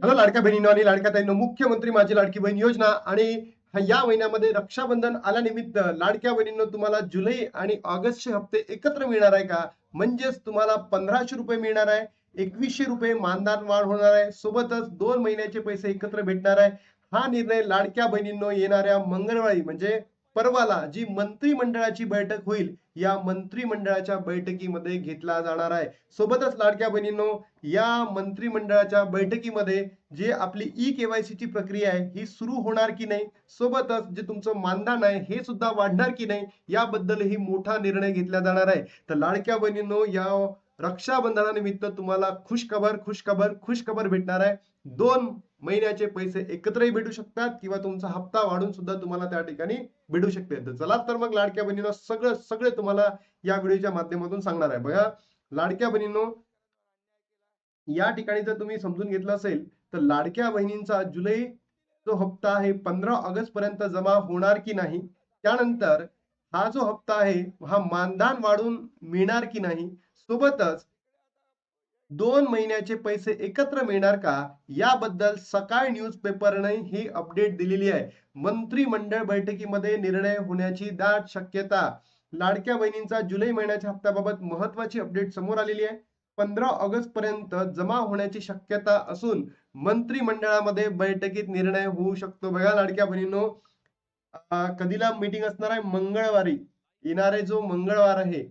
Hello लाडक्या बहिणींनो आणि लाडक्या ताईंनो, मुख्यमंत्री माझी लाडकी बहीण योजना आणि या महिन्यामध्ये रक्षाबंधन आल्यानिमित्त लाडक्या बहिणींनो तुम्हाला जुलै आणि ऑगस्टचे हप्ते एकत्र मिळणार आहे का? म्हणजेच तुम्हाला 1500 रुपये मिळणार आहे, 2100 रुपये मानधन वाढ होणार आहे, सोबतच 2 महिन्याचे पैसे एकत्र भेटणार आहे. हा निर्णय लाडक्या बहिणींनो येणाऱ्या मंगळवारी म्हणजे परवाला जी मंत्रिमंडळाची बैठक होईल, या मंत्रिमंडळाच्या बैठकीमध्ये घेतला जाणार आहे. सोबतच लाडक्या बहिणींनो, या मंत्रिमंडळाच्या बैठकीमध्ये जे आपली ई-केवायसी ची प्रक्रिया आहे ही सुरू होणार की नाही, सोबतच जे तुमचं मानधन आहे हे सुद्धा वाढणार की नाही, याबद्दलही मोठा निर्णय घेतला जाणार आहे. तर लाडक्या बहिणींनो, या रक्षाबंधनानिमित्त तुम्हाला खुशखबर खुशखबर खुशखबर भेटणार आहे. 2 महिन्याचे पैसे एकत्रही भेटू शकतात किंवा तुमचा हप्ता वाढून सुद्धा तुम्हाला त्या ठिकाणी भेटू शकते. तर चला तर मग लाडक्या बहिणींनो, सगळे तुम्हाला या व्हिडिओच्या माध्यमातून सांगणार आहे. बघा लाडक्या बहिणींनो, या ठिकाणी जर तुम्ही समजून घेतलं असेल तर लाडक्या बहिणींचा जुलै जो हप्ता आहे 15 ऑगस्ट पर्यंत जमा होणार की नाही, त्यानंतर हा जो हप्ता आहे हा मानधन वाढून मिळणार की नाही, सोबतच 2 महिन्याचे पैसे एकत्र मिळणार का, याबद्दल सकाळ न्यूजपेपरने ही अपडेट दिलेली आहे. मंत्रिमंडळ बैठकीमध्ये निर्णय होण्याची दाट शक्यता. लाडक्या बहिणींचा जुलै महिन्याच्या हप्त्याबाबत महत्वाची अपडेट समोर आलेली आहे. 15 ऑगस्ट पर्यंत जमा होण्याची शक्यता असून मंत्रिमंडळामध्ये बैठकीत निर्णय होऊ शकतो. बघा लाडक्या बहिणींनो, कधीला मीटिंग असणार आहे? मंगळवारी. येणारे जो मंगळवार आहे,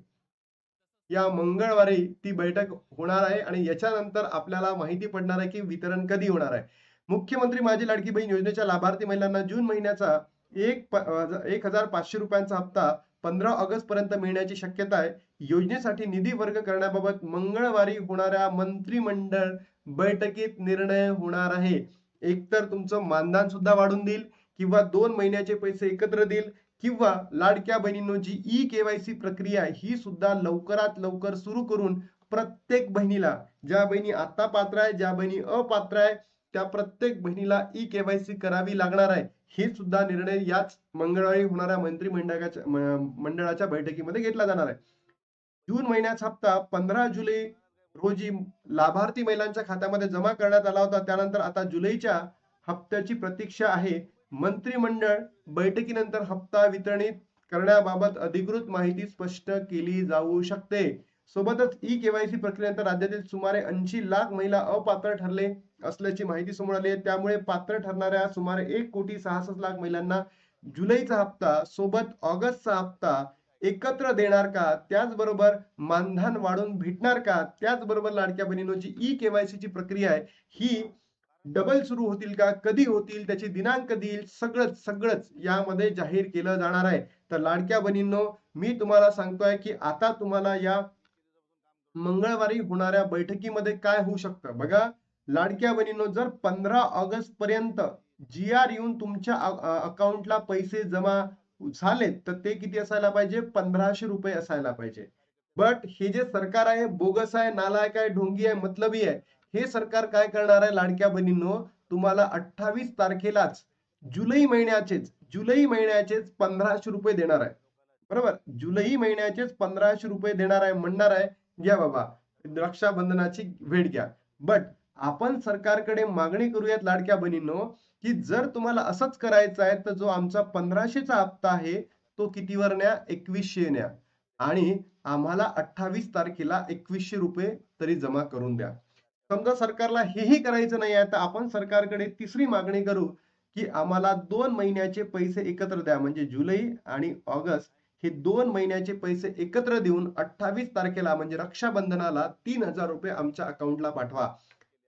या मंगळवारी ती बैठक होणार आहे आणि याच्यानंतर आपल्याला माहिती पडणार आहे की वितरण कधी होणार आहे. मुख्यमंत्री माझी लाडकी बहीण योजनेच्या लाभार्थी महिलांना जून महिन्याचा 1,500 रुपयांचा हप्ता 15 ऑगस्ट पर्यंत मिळण्याची शक्यता आहे. योजनेसाठी निधी वर्ग करण्याबाबत मंगळवारी होणाऱ्या मंत्रिमंडळ बैठकीत निर्णय होणार आहे. एकतर तुमचं मानधन सुद्धा वाढून देईल किंवा 2 महिन्याचे पैसे एकत्र देईल किंवा लाडक्या बहिणींनो, जी ई-केवायसी प्रक्रिया आहे ही सुद्धा लवकरात लवकर सुरू करून प्रत्येक बहिणीला, ज्या बहिणी आता पात्र आहे, ज्या बहिणी अपात्र आहे, त्या प्रत्येक बहिणीला ई-केवायसी करावी लागणार आहे. हे सुद्धा निर्णय याच मंगळवारी होणाऱ्या मंत्रिमंडळाच्या बैठकीमध्ये घेतला जाणार आहे. जून महिन्याचा हप्ता 15 जुलै रोजी लाभार्थी महिलांच्या खात्यामध्ये जमा करण्यात आला होता. त्यानंतर आता जुलैच्या हप्त्याची प्रतीक्षा आहे. मंत्रिमंडळ बैठकीनंतर हप्ता वितरित करण्याबाबत अधिकृत माहिती स्पष्ट केली जाऊ शकते. सोबतच ई-केवायसी प्रक्रियेनंतर राज्यातील सुमारे 80 लाख महिला अपात्र ठरले असल्याची माहिती समोर आली आहे. त्यामुळे पात्र ठरणाऱ्या सुमारे 1,66,00,000 महिलांना जुलैचा हप्ता सोबत ऑगस्टचा हप्ता एकत्र देणार का? त्याचबरोबर मानधन वाढून भेटणार का? त्याचबरोबर लाडक्या बहिणींनो, जी ई-केवायसी ची प्रक्रिया आहे ही डबल सुरू होतील का? कधी होतील? त्याची दिनांक देईल? सगळंच यामध्ये जाहीर केलं जाणार आहे. तर लाडक्या बहिणींनो, मी तुम्हाला सांगतोय की आता तुम्हाला या मंगळवारी होणाऱ्या बैठकीमध्ये काय होऊ शकतं बघा. लाडक्या बहिणींनो, जर 15 ऑगस्ट पर्यंत जी-आर येऊन तुमच्या अकाउंटला पैसे जमा झालेत तर ते किती असायला पाहिजे? 1500 रुपये असायला पाहिजे. बट हे जे सरकार आहे बोगस आहे, नालायक आहे, ढोंगी आहे, मतलबी आहे. हे सरकार काय करणार आहे लाडक्या बहिणींनो, तुम्हाला 28 तारखेलाच जुलै महिन्याचेच 1500 रुपये देणार आहे. बरोबर? जुलै महिन्याचेच 1500 रुपये देणार आहे, म्हणणार आहे घ्या बाबा, रक्षाबंधनाची भेट घ्या. बट आपण सरकारकडे मागणी करूयात लाडक्या बहिणींनो, की जर तुम्हाला असंच करायचं आहे तर जो आमचा 1500चा हप्ता आहे तो कितीवर न्या? 2100 न्या आणि आम्हाला 28 तारखेला 2100 रुपये तरी जमा करून द्या. समजा सरकारला हेही करायचं नाही आहे तर आपण सरकारकडे तिसरी मागणी करू, की आम्हाला 2 महिन्याचे पैसे एकत्र द्या. म्हणजे जुलै आणि ऑगस्ट हे 2 महिन्याचे पैसे एकत्र देऊन 28 तारखेला म्हणजे रक्षाबंधनाला 3,000 रुपये आमच्या अकाउंटला पाठवा.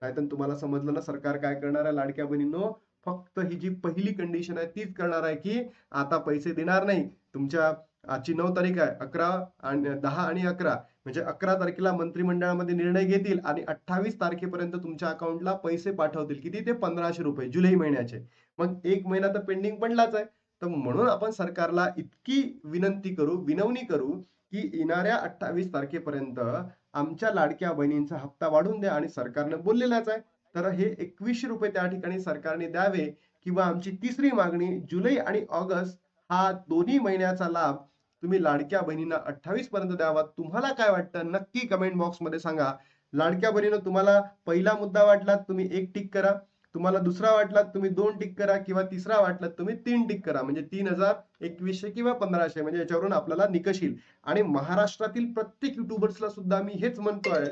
नाहीतर तुम्हाला समजलं ना सरकार काय करणार आहे लाडक्या बहिणींनो, फक्त ही जी पहिली कंडिशन आहे तीच करणार आहे, की आता पैसे देणार नाही. तुमच्या आजची 9 तारीख आहे, 11 आणि 10 आणि 11 म्हणजे 11 तारखेला मंत्रिमंडळामध्ये निर्णय घेतील आणि 28 तारखेपर्यंत तुमच्या अकाउंटला पैसे पाठवतील. किती? ते 1500 रुपये जुलै महिन्याचे. मग 1 महिना तर पेंडिंग पडलाच आहे. तर म्हणून आपण सरकारला इतकी विनवणी करू, की येणाऱ्या 28 तारखेपर्यंत आमच्या लाडक्या बहिणींचा हप्ता वाढवून द्या आणि सरकारनं बोललेलाच आहे. तर हे 2100 रुपये त्या ठिकाणी सरकारने द्यावे किंवा आमची तिसरी मागणी जुलै आणि ऑगस्ट हा दोन्ही महिन्याचा लाभ तुम्ही लाडक्या बहिणींना 28 पर्यंत द्यावा. तुम्हाला काय वाटतं? नक्की कमेंट बॉक्समध्ये सांगा. लाडक्या बहिणीनं तुम्हाला पहिला मुद्दा वाटला तुम्ही 1 टिक करा. तुम्हाला दुसरा वाटला तुम्ही 2 टिक करा किंवा तिसरा वाटला तुम्ही 3 टिक करा. म्हणजे 3000, 2100 किंवा 1500 म्हणजे याच्यावरून आपल्याला निकष येईल. आणि महाराष्ट्रातील प्रत्येक युट्यूबर्सला सुद्धा मी हेच म्हणतोय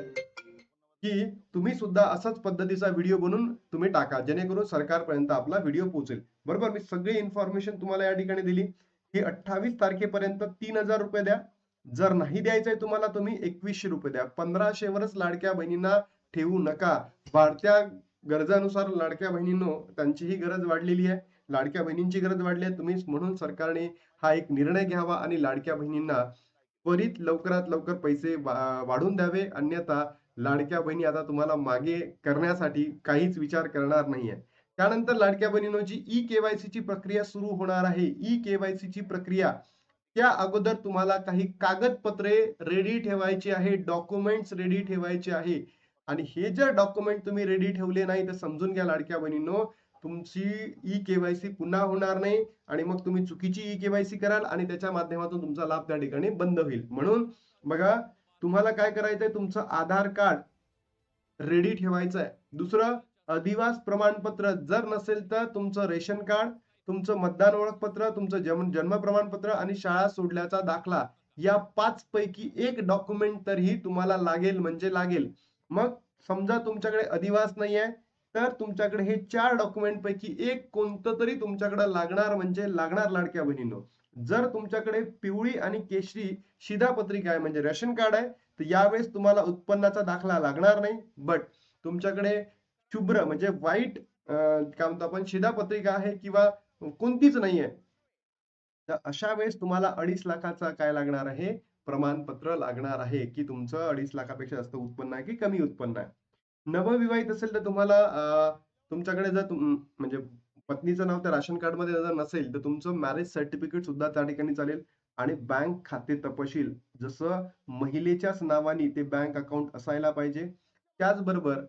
की तुम्ही सुद्धा असाच पद्धतीचा व्हिडिओ बनवून तुम्ही टाका, जेणेकरून सरकारपर्यंत आपला व्हिडिओ पोहोचेल. बरोबर, मी सगळी इन्फॉर्मेशन तुम्हाला या ठिकाणी दिली. ही 28 तारखेपर्यंत 3000 रुपये द्या. जर नाही द्यायचंय तुम्हाला तुम्ही 2100 रुपये द्या. 1500 वरच लाडक्या बहिणींना ठेवू नका. वाढत्या गरजानुसार लाडक्या बहिणींनो, त्यांचीही गरज वाढलेली आहे, लाडक्या बहिणींची गरज वाढली आहे. तुम्ही म्हणून सरकारने हा एक निर्णय घ्यावा आणि लाडक्या बहिणींना त्वरित लवकरात लवकर पैसे वाढवून द्यावे. अन्यथा लाडक्या बहिणी आता तुम्हाला मागे करण्यासाठी काहीच विचार करणार नाहीये. त्यानंतर लाडक्या बहिणींनो, जी ई-केवायसी ची प्रक्रिया सुरू होणार आहे, ई-केवायसी ची प्रक्रिया, त्या अगोदर तुम्हाला काही कागदपत्रे रेडी ठेवायची आहे, डॉक्युमेंट्स रेडी ठेवायचे आहे. आणि हे जर डॉक्युमेंट तुम्ही रेडी ठेवले नाही तर समजून घ्या लाडक्या बहिणींनो, तुमची ई-केवायसी पुन्हा होणार नाही आणि मग तुम्ही चुकीची ई-केवायसी कराल आणि त्याच्या माध्यमातून तुमचा लाभ त्या ठिकाणी बंद होईल. म्हणून बघा, तुम्हाला काय करायचंय, तुमचं आधार कार्ड रेडी ठेवायचं आहे. दुसरं, अधिवास प्रमाणपत्र जर नसेल तर तुमचं रेशन कार्ड, तुमचं मतदान ओळखपत्र, तुमचं जन्म प्रमाणपत्र आणि शाळा सोडल्याचा दाखला, या 5 पैकी एक डॉक्युमेंट तरीही तुम्हाला लागेल म्हणजे लागेल. मग समजा तुमच्याकडे अधिवास नाहीये, तर तुमच्याकडे हे 4 डॉक्युमेंट पैकी एक कोणतं तरी तुमच्याकडे लागणार म्हणजे लागणार लाडक्या बहिणींनो. जर तुमच्याकडे पिवळी आणि केशरी शिधापत्रिका आहे म्हणजे रेशन कार्ड आहे, तर यावेळेस तुम्हाला उत्पन्नाचा दाखला लागणार नाही. बट तुमच्याकडे शुभ्र म्हणजे व्हाईट काय म्हणतो आपण शिधापत्रिका आहे किंवा कोणतीच नाहीये, तर अशा वेळेस तुम्हाला 2.5 लाखाचा काय लागणार आहे, प्रमाणपत्र लागणार आहे की तुमचं 2.5 लाखापेक्षा जास्त उत्पन्न आहे की कमी उत्पन्न आहे. नवविवाहित असेल तर तुम्हाला तुमच्याकडे जर म्हणजे पत्नीचं नाव त्या राशन कार्ड मध्ये जर नसेल तर तुमचं मॅरेज सर्टिफिकेट सुद्धा त्या ठिकाणी चालेल. आणि बँक खाते तपशील जसं महिलेच्याच नावाने ते बँक अकाउंट असायला पाहिजे. त्याचबरोबर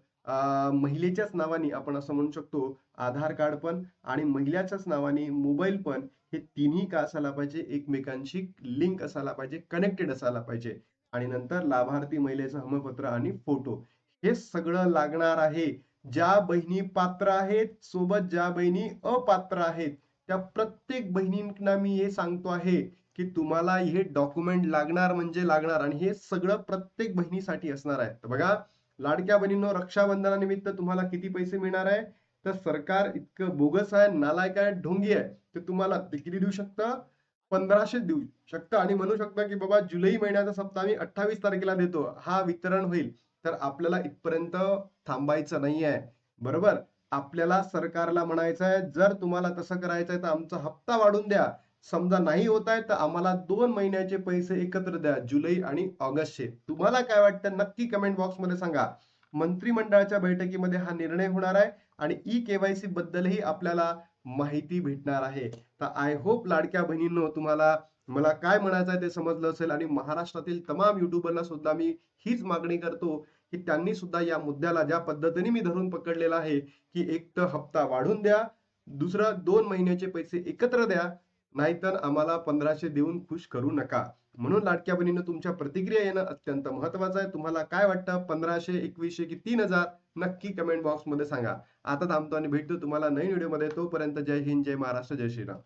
महिलेच्याच नावाने आपण असं म्हणू शकतो आधार कार्ड पण आणि महिलेच्याच नावाने मोबाईल पण, हे तिन्ही का असायला पाहिजे, एकमेकांशी लिंक असायला पाहिजे, कनेक्टेड असायला पाहिजे. आणि नंतर लाभार्थी महिलेचं हमीपत्र आणि फोटो, हे सगळं लागणार आहे. ज्या बहिणी पात्र आहेत सोबत ज्या बहिणी अपात्र आहेत, त्या प्रत्येक बहिणींना मी हे सांगतो आहे की तुम्हाला हे डॉक्युमेंट लागणार म्हणजे लागणार आणि हे सगळं प्रत्येक बहिणीसाठी असणार आहे. तर बघा लाडक्या बहिणींनो, रक्षाबंधनानिमित्त तुम्हाला किती पैसे मिळणार आहे, तर सरकार इतकं बोगस आहे, नालायक आहे, ढोंगी आहे, ते तुम्हाला ते किती देऊ शकतं, 1500 देऊ शकतं आणि म्हणू शकतं की बाबा जुलै महिन्याचा सप्ताह आम्ही 28 तारखेला देतो, हा वितरण होईल. तर आपल्याला इथपर्यंत थांबायचं नाहीये. बरोबर, आपल्याला सरकारला म्हणायचं आहे, जर तुम्हाला तसं करायचंय तर आमचा हप्ता वाढवून द्या. समजा नाही होत आहे तर आम्हाला 2 महिन्याचे पैसे एकत्र द्या, जुलै आणि ऑगस्टचे. तुम्हाला काय वाटतं नक्की कमेंट बॉक्समध्ये सांगा. मंत्रिमंडळाच्या बैठकीमध्ये हा निर्णय होणार आहे आणि ई-केवायसी बद्दलही आपल्याला माहिती भेटणार आहे. तर आय होप लाडक्या बहिणींनो, तुम्हाला मला काय म्हणायचं आहे ते समजलं असेल आणि महाराष्ट्रातील तमाम युट्यूबरला सुद्धा मी हीच मागणी करतो की त्यांनी सुद्धा या मुद्द्याला ज्या पद्धतीने मी धरून पकडलेला आहे की एक तर हप्ता वाढून द्या, दुसरं 2 महिन्याचे पैसे एकत्र द्या, नाहीतर आम्हाला 1500 देऊन खुश करू नका. म्हणून लाडक्या बहिणींनो, तुमच्या प्रतिक्रिया येणं अत्यंत महत्वाचं आहे. तुम्हाला काय वाटतं, 1500, 2100 की 3000, नक्की कमेंट बॉक्स मध्ये सांगा. आता थांबतो आणि भेटतो तुम्हाला नवीन व्हिडिओ मध्ये. तोपर्यंत जय हिंद, जय महाराष्ट्र, जय श्रीराम.